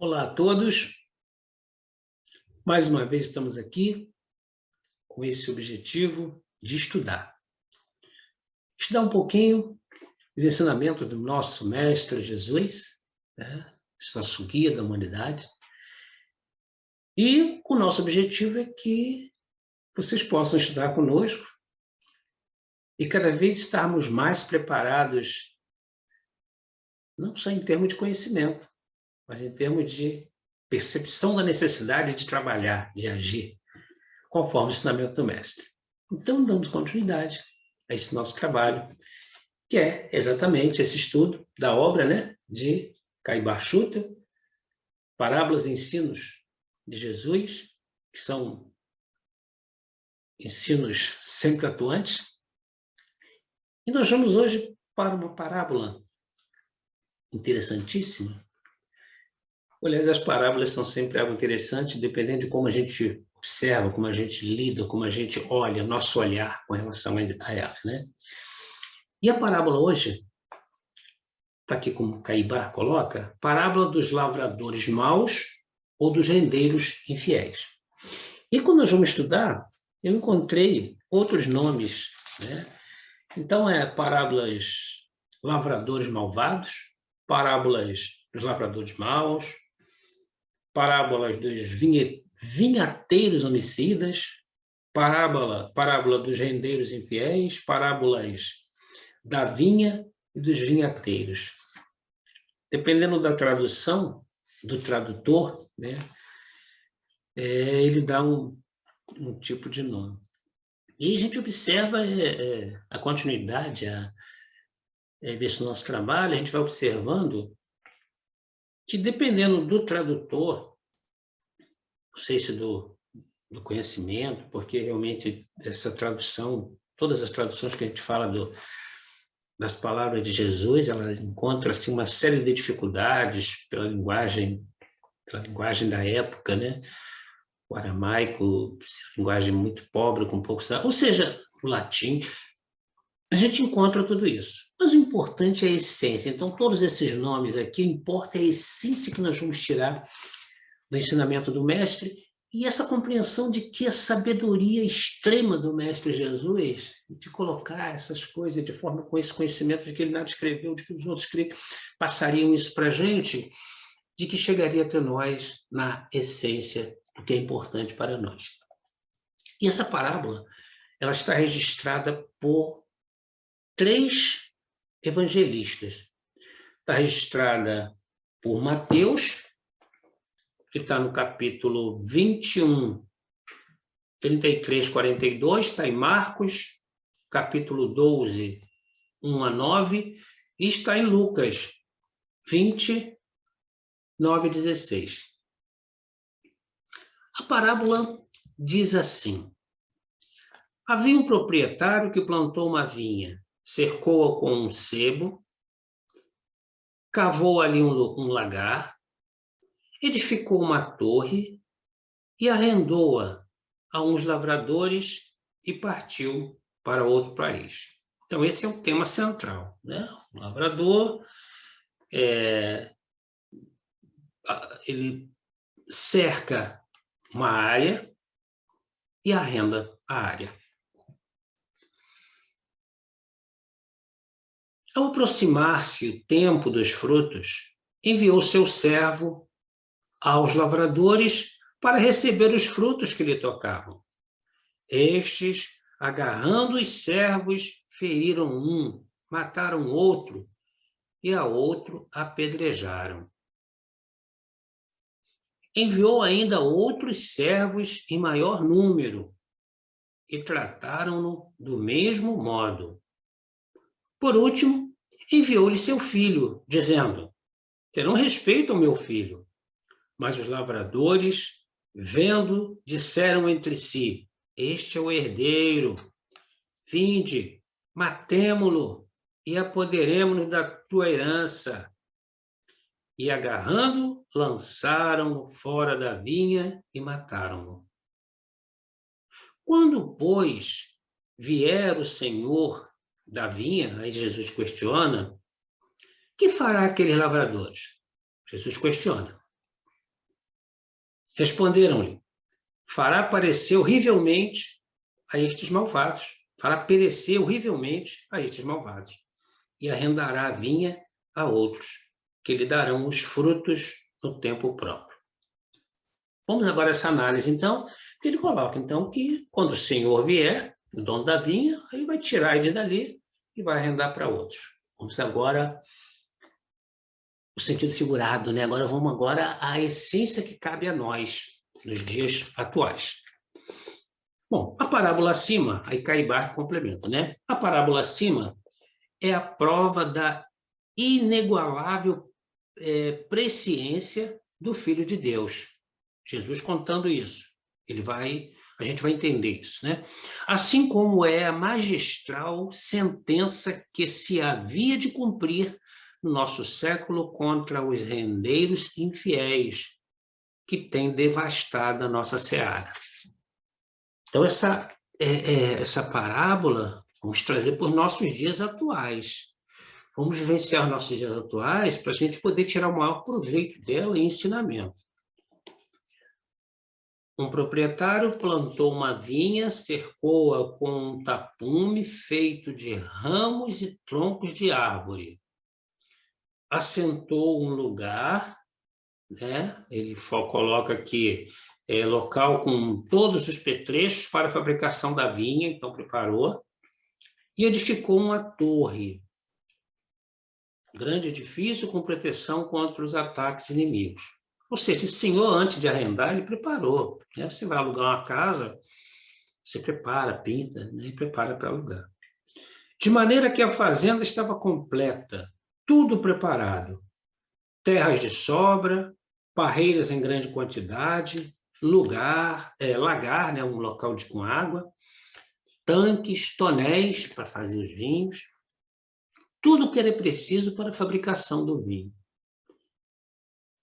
Olá a todos, mais uma vez estamos aqui com esse objetivo de estudar. Estudar um pouquinho os ensinamentos do nosso Mestre Jesus, né? Esse nosso guia da humanidade. E o nosso objetivo é que vocês possam estudar conosco e cada vez estarmos mais preparados, não só em termos de conhecimento, mas em termos de percepção da necessidade de trabalhar, de agir, conforme o ensinamento do Mestre. Então, damos continuidade a esse nosso trabalho, que é exatamente esse estudo da obra, né, de Caibar Schutter, Parábolas e Ensinos de Jesus, que são ensinos sempre atuantes. E nós vamos hoje para uma parábola interessantíssima. Aliás, as parábolas são sempre algo interessante, dependendo de como a gente observa, como a gente lida, como a gente olha, nosso olhar com relação a ela, né? E a parábola hoje, está aqui como Caibar coloca, parábola dos lavradores maus ou dos rendeiros infiéis. E quando nós vamos estudar, eu encontrei outros nomes, né? Então, parábolas lavradores malvados, parábolas dos lavradores maus, parábolas dos vinhateiros homicidas, parábola dos rendeiros infiéis, parábolas da vinha e dos vinhateiros. Dependendo da tradução, do tradutor, né, ele dá um tipo de nome. E a gente observa a continuidade desse nosso trabalho, a gente vai observando que, dependendo do tradutor, não sei se do conhecimento, porque realmente essa tradução, todas as traduções que a gente fala das palavras de Jesus, elas encontram assim, uma série de dificuldades pela linguagem da época, né? O aramaico, linguagem muito pobre, com poucos... Ou seja, o latim, a gente encontra tudo isso. Mas o importante é a essência. Então, todos esses nomes aqui, importa a essência que nós vamos tirar do ensinamento do Mestre e essa compreensão de que a sabedoria extrema do Mestre Jesus, de colocar essas coisas de forma com esse conhecimento de que ele nada escreveu, de que os outros passariam isso para a gente, de que chegaria até nós na essência do que é importante para nós. E essa parábola, ela está registrada por 3 evangelistas. Está registrada por Mateus, que está no capítulo 21, 33, 42, está em Marcos, capítulo 12, 1 a 9, e está em Lucas, 20, 9 a 16. A parábola diz assim: havia um proprietário que plantou uma vinha, cercou-a com um sebo, cavou ali um lagar, edificou uma torre e arrendou-a a uns lavradores e partiu para outro país. Então, esse é o tema central, né? O lavrador, ele cerca uma área e arrenda a área. Ao aproximar-se o tempo dos frutos, enviou seu servo aos lavradores para receber os frutos que lhe tocavam. Estes, agarrando os servos, feriram um, mataram outro, e a outro apedrejaram. Enviou ainda outros servos em maior número, e trataram-no do mesmo modo. Por último, enviou-lhe seu filho, dizendo: terão respeito ao meu filho. Mas os lavradores, vendo, disseram entre si: este é o herdeiro. Vinde, matemo-lo e apoderemo-nos da tua herança. E agarrando, lançaram-no fora da vinha e mataram-no. Quando, pois, vier o Senhor da vinha, aí Jesus questiona, que fará aqueles lavradores? Jesus questiona. Responderam-lhe: fará parecer horrivelmente a estes malvados, fará perecer horrivelmente a estes malvados, e arrendará a vinha a outros, que lhe darão os frutos no tempo próprio. Vamos agora a essa análise, então, que ele coloca, então, que quando o Senhor vier, o dono da vinha, ele vai tirar ele dali e vai arrendar para outros. Vamos agora o sentido figurado, né? Vamos agora à essência que cabe a nós nos dias atuais. Bom, a parábola acima, aí Caibar complementa, né? A parábola acima é a prova da inigualável presciência do Filho de Deus. Jesus contando isso. A gente vai entender isso, né? Assim como é a magistral sentença que se havia de cumprir no nosso século contra os rendeiros infiéis que têm devastado a nossa seara. Então, essa parábola vamos trazer para os nossos dias atuais. Vamos vivenciar nossos dias atuais para a gente poder tirar o maior proveito dela e ensinamento. Um proprietário plantou uma vinha, cercou-a com um tapume feito de ramos e troncos de árvore. Assentou um lugar, né? Ele coloca aqui local com todos os petrechos para a fabricação da vinha, então preparou, e edificou uma torre, grande edifício com proteção contra os ataques inimigos. Ou seja, esse senhor, antes de arrendar, ele preparou. Né? Você vai alugar uma casa, você prepara, pinta, né? E prepara para alugar. De maneira que a fazenda estava completa, tudo preparado. Terras de sobra, parreiras em grande quantidade, lagar, né? Um local com água, tanques, tonéis para fazer os vinhos, tudo que era preciso para a fabricação do vinho.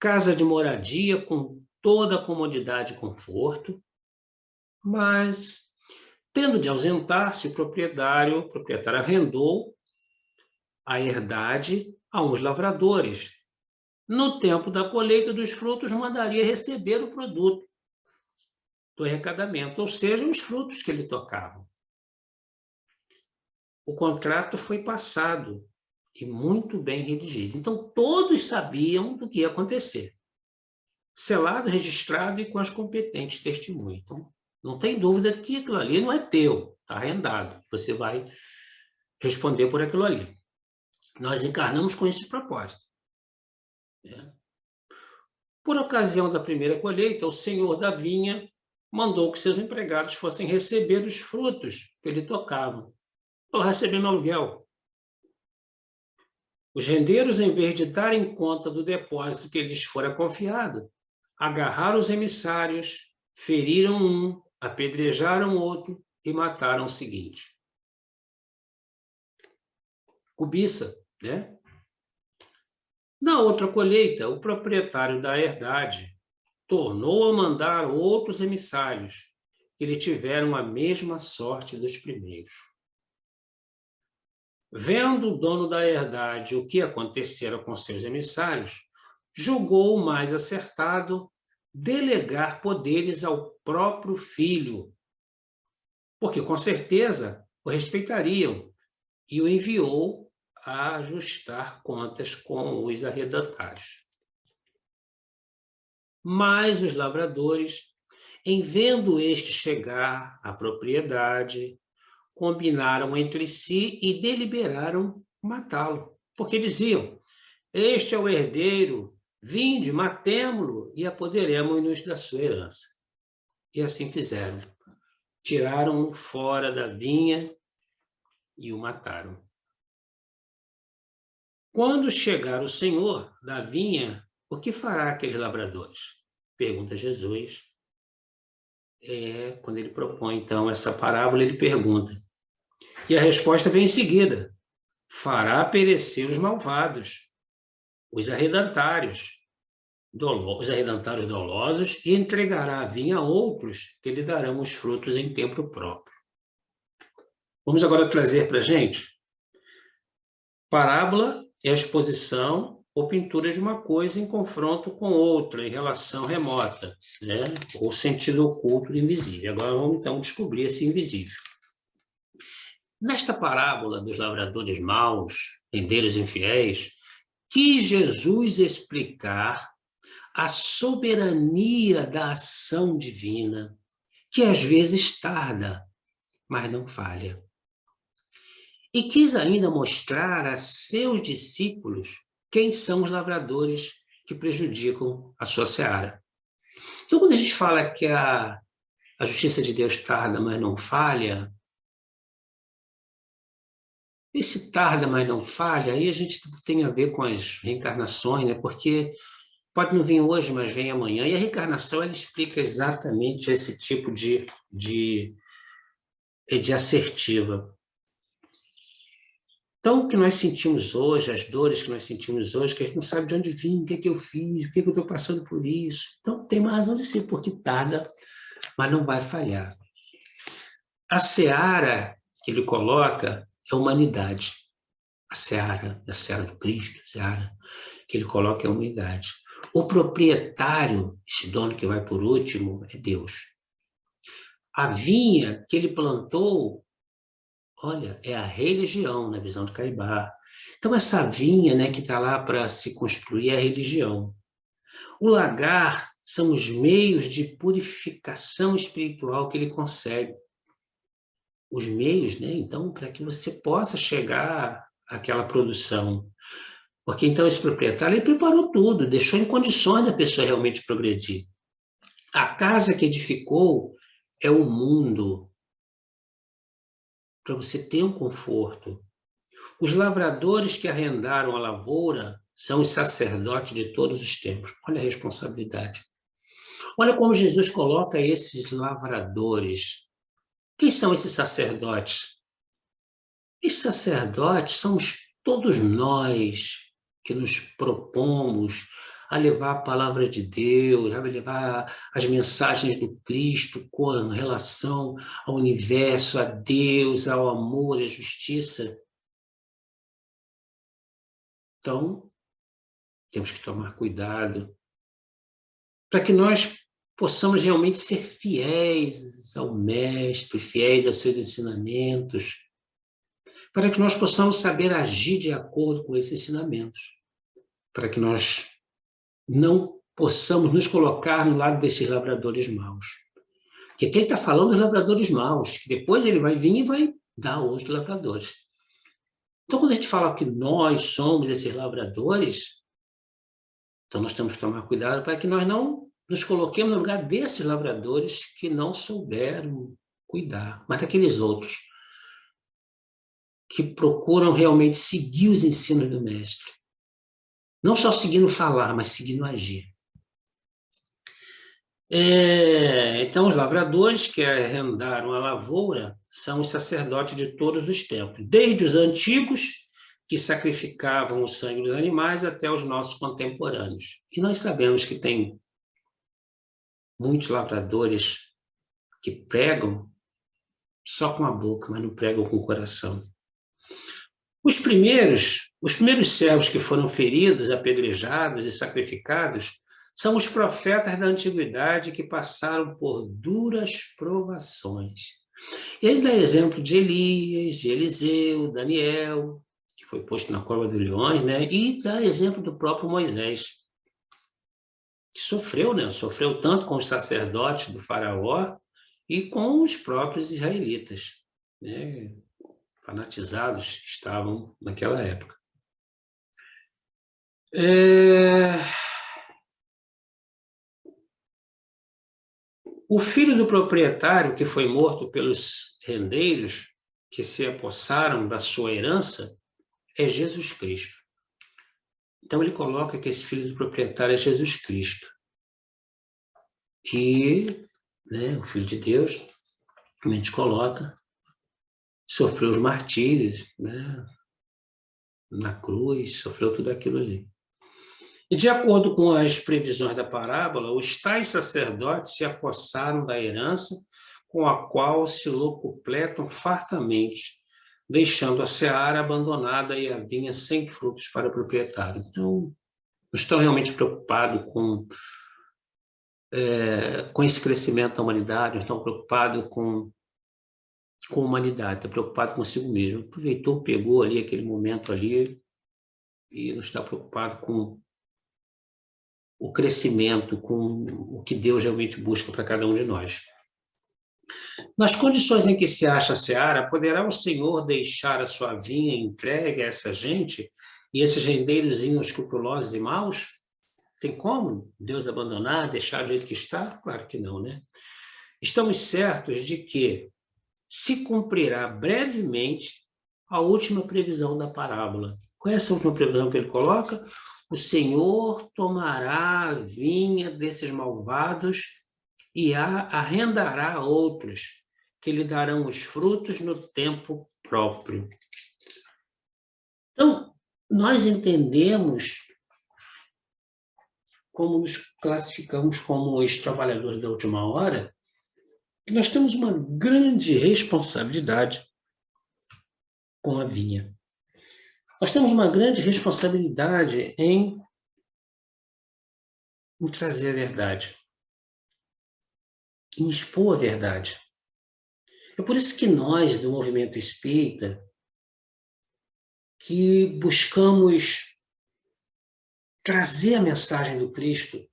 Casa de moradia com toda a comodidade e conforto, mas, tendo de ausentar-se, o proprietário arrendou a herdade a uns lavradores. No tempo da colheita dos frutos, mandaria receber o produto do arrecadamento, ou seja, os frutos que ele tocava. O contrato foi passado e muito bem redigido. Então, todos sabiam do que ia acontecer. Selado, registrado e com as competentes testemunhas. Então, não tem dúvida de que aquilo ali não é teu, está arrendado. Você vai responder por aquilo ali. Nós encarnamos com esse propósito. Por ocasião da primeira colheita, o senhor da vinha mandou que seus empregados fossem receber os frutos que lhe tocavam. Ou receber no aluguel. Os rendeiros, em vez de darem conta do depósito que lhes fora confiado, agarraram os emissários, feriram um, apedrejaram outro e mataram o seguinte. Cobiça, né? Na outra colheita, o proprietário da herdade tornou a mandar outros emissários, que lhe tiveram a mesma sorte dos primeiros. Vendo o dono da herdade o que acontecera com seus emissários, julgou o mais acertado delegar poderes ao próprio filho, porque com certeza o respeitariam, e o enviou a ajustar contas com os arrendatários. Mas os lavradores, em vendo este chegar à propriedade, combinaram entre si e deliberaram matá-lo, porque diziam: este é o herdeiro, vinde, matemo-lo e apoderemo-nos da sua herança. E assim fizeram. Tiraram-no fora da vinha e o mataram. Quando chegar o senhor da vinha, o que fará aqueles lavradores? Pergunta Jesus. Quando ele propõe, então, essa parábola, ele pergunta. E a resposta vem em seguida. Fará perecer os malvados, os arrendatários dolosos, e entregará a vinha a outros que lhe darão os frutos em tempo próprio. Vamos agora trazer para a gente. Parábola é a exposição ou pintura de uma coisa em confronto com outra, em relação remota, né? Ou sentido oculto do invisível. Agora vamos, então, descobrir esse invisível. Nesta parábola dos lavradores maus, herdeiros infiéis, quis Jesus explicar a soberania da ação divina, que às vezes tarda, mas não falha. E quis ainda mostrar a seus discípulos quem são os lavradores que prejudicam a sua seara. Então, quando a gente fala que a justiça de Deus tarda, mas não falha, esse tarda, mas não falha, aí a gente tem a ver com as reencarnações, né? Porque pode não vir hoje, mas vem amanhã. E a reencarnação, ela explica exatamente esse tipo de assertiva. Então, o que nós sentimos hoje, as dores que nós sentimos hoje, que a gente não sabe de onde vim, o que é que eu fiz, o que é que eu estou passando por isso. Então, tem uma razão de ser, porque tarda, mas não vai falhar. A seara que ele coloca é a humanidade. A seara do Cristo, a seara que ele coloca é a humanidade. O proprietário, esse dono que vai por último, é Deus. A vinha que ele plantou, olha, é a religião, na visão de Caibá. Então, essa vinha, né, que está lá para se construir é a religião. O lagar são os meios de purificação espiritual que ele consegue. Os meios, né, então, para que você possa chegar àquela produção. Porque, então, esse proprietário, ele preparou tudo, deixou em condições da pessoa realmente progredir. A casa que edificou é o mundo, para você ter um conforto. Os lavradores que arrendaram a lavoura são os sacerdotes de todos os tempos. Olha a responsabilidade. Olha como Jesus coloca esses lavradores. Quem são esses sacerdotes? Esses sacerdotes somos todos nós que nos propomos a levar a palavra de Deus, a levar as mensagens do Cristo com relação ao universo, a Deus, ao amor, à justiça. Então, temos que tomar cuidado para que nós possamos realmente ser fiéis ao Mestre, fiéis aos seus ensinamentos, para que nós possamos saber agir de acordo com esses ensinamentos, para que nós não possamos nos colocar no lado desses lavradores maus. Porque aqui ele está falando dos lavradores maus, que depois ele vai vir e vai dar outros lavradores. Então, quando a gente fala que nós somos esses lavradores, então nós temos que tomar cuidado para que nós não nos coloquemos no lugar desses lavradores que não souberam cuidar, mas daqueles outros que procuram realmente seguir os ensinos do Mestre. Não só seguindo falar, mas seguindo agir. Então, os lavradores que arrendaram a lavoura são os sacerdotes de todos os tempos, desde os antigos, que sacrificavam o sangue dos animais, até os nossos contemporâneos. E nós sabemos que tem muitos lavradores que pregam só com a boca, mas não pregam com o coração. Os primeiros servos que foram feridos, apedrejados e sacrificados são os profetas da antiguidade que passaram por duras provações. Ele dá exemplo de Elias, de Eliseu, Daniel, que foi posto na cova dos leões, né? E dá exemplo do próprio Moisés, que sofreu, né? Sofreu tanto com os sacerdotes do faraó e com os próprios israelitas, né? Fanatizados que estavam naquela época. O filho do proprietário, que foi morto pelos rendeiros que se apossaram da sua herança, é Jesus Cristo. Então, ele coloca que esse filho do proprietário é Jesus Cristo, que, né, o Filho de Deus, como a gente coloca, sofreu os martírios, né, na cruz, sofreu tudo aquilo ali. E, de acordo com as previsões da parábola, os tais sacerdotes se apossaram da herança com a qual se locupletam fartamente, deixando a seara abandonada e a vinha sem frutos para o proprietário. Então, não estão realmente preocupados com esse crescimento da humanidade, não estão preocupados com a humanidade, estão preocupados consigo mesmo. Aproveitou, pegou ali aquele momento ali e não está preocupado com o crescimento, com o que Deus realmente busca para cada um de nós. Nas condições em que se acha a seara, poderá o Senhor deixar a sua vinha entregue a essa gente e esses rendeiros inescrupulosos e maus? Tem como Deus abandonar, deixar do jeito que está? Claro que não, né? Estamos certos de que se cumprirá brevemente a última previsão da parábola. Qual é essa última previsão que ele coloca? O Senhor tomará a vinha desses malvados e a arrendará a outros, que lhe darão os frutos no tempo próprio. Então, nós entendemos como nos classificamos como os trabalhadores da última hora, que nós temos uma grande responsabilidade com a vinha. Nós temos uma grande responsabilidade em trazer a verdade, em expor a verdade. É por isso que nós, do movimento espírita, que buscamos trazer a mensagem do Cristo,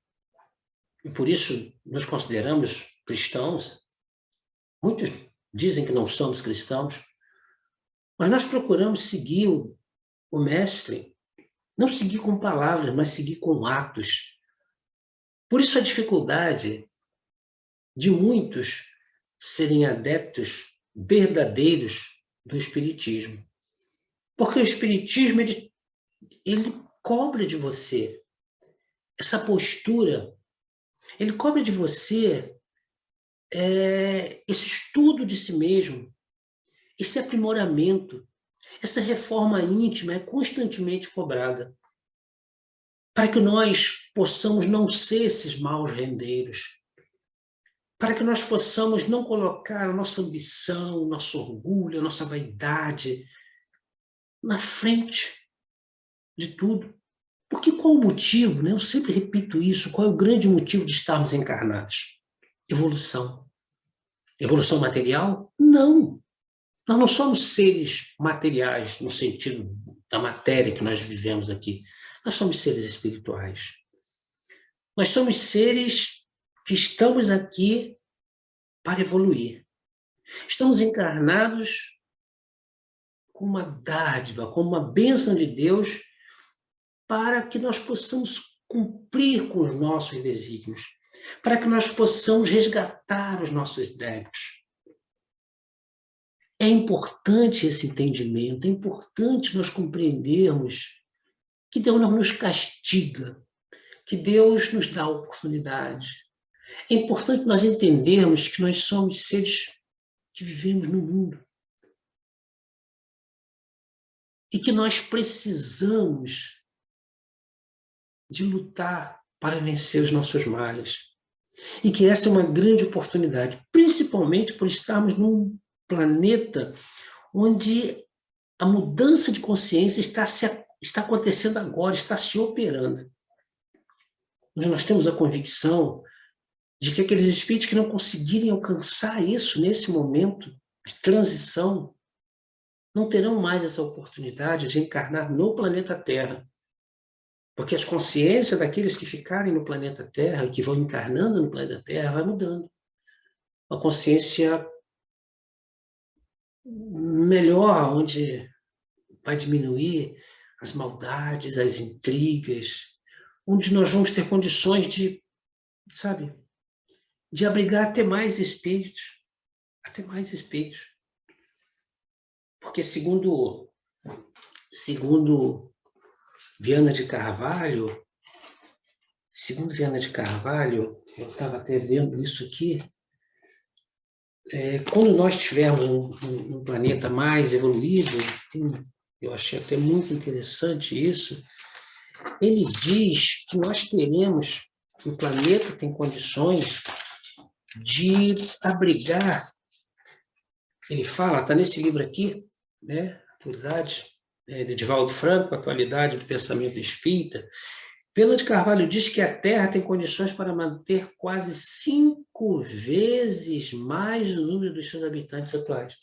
e por isso nos consideramos cristãos. Muitos dizem que não somos cristãos, mas nós procuramos seguir o Mestre, não seguir com palavras, mas seguir com atos. Por isso a dificuldade de muitos serem adeptos verdadeiros do Espiritismo. Porque o Espiritismo, ele cobra de você essa postura, ele cobra de você esse estudo de si mesmo, esse aprimoramento, essa reforma íntima é constantemente cobrada, para que nós possamos não ser esses maus rendeiros, para que nós possamos não colocar a nossa ambição, o nosso orgulho, a nossa vaidade na frente de tudo. Porque qual o motivo, né? Eu sempre repito isso, qual é o grande motivo de estarmos encarnados? Evolução. Evolução material? Não. Nós não somos seres materiais no sentido da matéria que nós vivemos aqui. Nós somos seres espirituais. Nós somos seres que estamos aqui para evoluir. Estamos encarnados com uma dádiva, com uma bênção de Deus para que nós possamos cumprir com os nossos desígnios, para que nós possamos resgatar os nossos débitos. É importante esse entendimento, é importante nós compreendermos que Deus não nos castiga, que Deus nos dá oportunidade. É importante nós entendermos que nós somos seres que vivemos no mundo e que nós precisamos de lutar para vencer os nossos males. E que essa é uma grande oportunidade, principalmente por estarmos num planeta onde a mudança de consciência está acontecendo agora, está se operando. Onde nós temos a convicção de que aqueles espíritos que não conseguirem alcançar isso nesse momento de transição não terão mais essa oportunidade de encarnar no planeta Terra. Porque as consciências daqueles que ficarem no planeta Terra e que vão encarnando no planeta Terra vai mudando. Uma consciência melhor, onde vai diminuir as maldades, as intrigas, onde nós vamos ter condições de, de abrigar até mais espíritos. Porque segundo Viana de Carvalho, eu estava até vendo isso aqui, quando nós tivermos um planeta mais evoluído, eu achei até muito interessante isso, ele diz que nós teremos, que o planeta tem condições de abrigar, ele fala, está nesse livro aqui, né, Atualidade, de Divaldo Franco, Atualidade do Pensamento Espírita, Fernando de Carvalho diz que a Terra tem condições para manter quase 5 vezes mais o número dos seus habitantes atuais.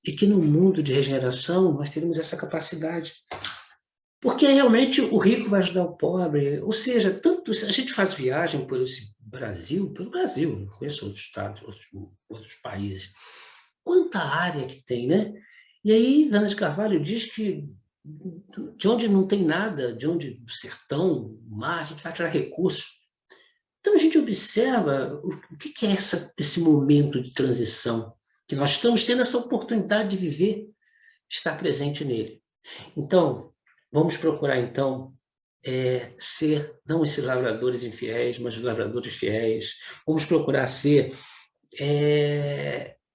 E que no mundo de regeneração nós teremos essa capacidade. Porque realmente o rico vai ajudar o pobre. Ou seja, tanto a gente faz viagem por esse Brasil, pelo Brasil, não conheço outros estados, outros países. Quanta área que tem, né? E aí, Fernando de Carvalho diz que de onde não tem nada, de onde do sertão, mar, a gente vai tirar recursos. Então a gente observa o que é esse momento de transição, que nós estamos tendo essa oportunidade de viver, estar presente nele. Então, vamos procurar, então, ser, não esses lavradores infiéis, mas lavradores fiéis. Vamos procurar ser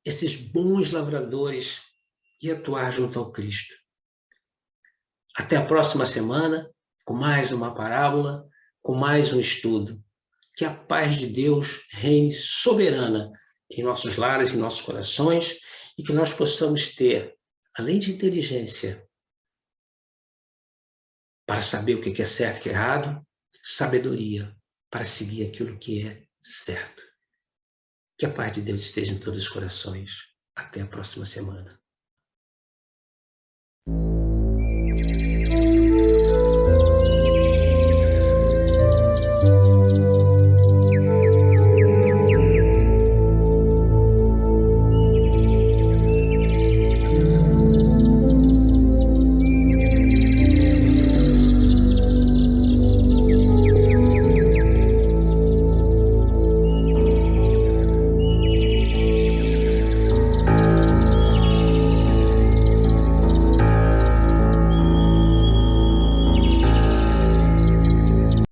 esses bons lavradores e atuar junto ao Cristo. Até a próxima semana, com mais uma parábola, com mais um estudo. Que a paz de Deus reine soberana em nossos lares, em nossos corações, e que nós possamos ter, além de inteligência, para saber o que é certo e o que é errado, sabedoria para seguir aquilo que é certo. Que a paz de Deus esteja em todos os corações. Até a próxima semana.